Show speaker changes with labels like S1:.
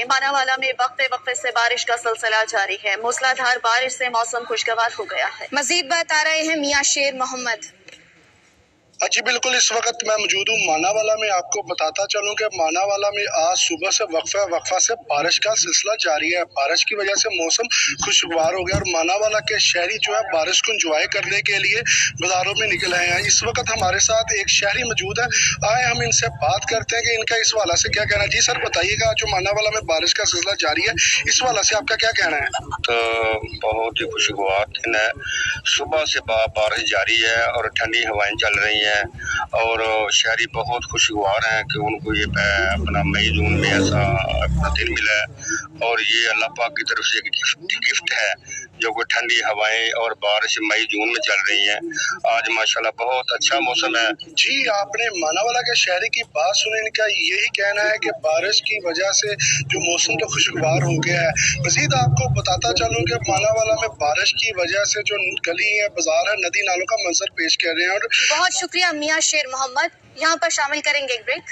S1: मानावाला में वक्फे वक्फे से बारिश का सिलसिला जारी है। मूसलाधार बारिश से मौसम खुशगवार हो गया है। मजीद बता रहे हैं मियां शेर मोहम्मद।
S2: जी बिल्कुल, इस वक्त मैं मौजूद हूँ मानावाला में। आपको बताता चलूँ कि मानावाला में आज सुबह से वक्फा से बारिश का सिलसिला जारी है। बारिश की वजह से मौसम खुशगवार हो गया और मानावाला के शहरी जो है बारिश को एंजॉय करने के लिए बाजारों में निकल आए हैं। इस वक्त हमारे साथ एक शहरी मौजूद है, आए हम इनसे बात करते हैं कि इनका इस वाला से क्या कहना है। जी सर बताइएगा, जो मानावाला में बारिश का सिलसिला जारी है, इस वाला से आपका क्या कहना है?
S3: तो बहुत ही खुशगवार दिन है। सुबह से बारिश जारी है और ठंडी हवाएं चल रही हैं और शहरी बहुत खुशगवार हैं कि उनको ये अपना मई जून में ऐसा अपना दिन मिला है और ये अल्लाह पाक की तरफ से एक गिफ्ट है जो कि ठंडी हवाएं और बारिश मई जून में चल रही हैं। आज माशाल्लाह बहुत अच्छा मौसम है।
S2: जी आपने मानावाला के शहरी की बात सुनी, इनका यही कहना है कि बारिश की वजह से जो मौसम तो खुशगवार हो गया है। मजीद आपको बताता चलूं कि मानावाला में बारिश की वजह से जो गली है, बाजार है, नदी नालों का मंजर पेश कर रहे हैं। और
S1: बहुत शुक्रिया मियां शेर मोहम्मद। यहाँ पर शामिल करेंगे एक ब्रेक।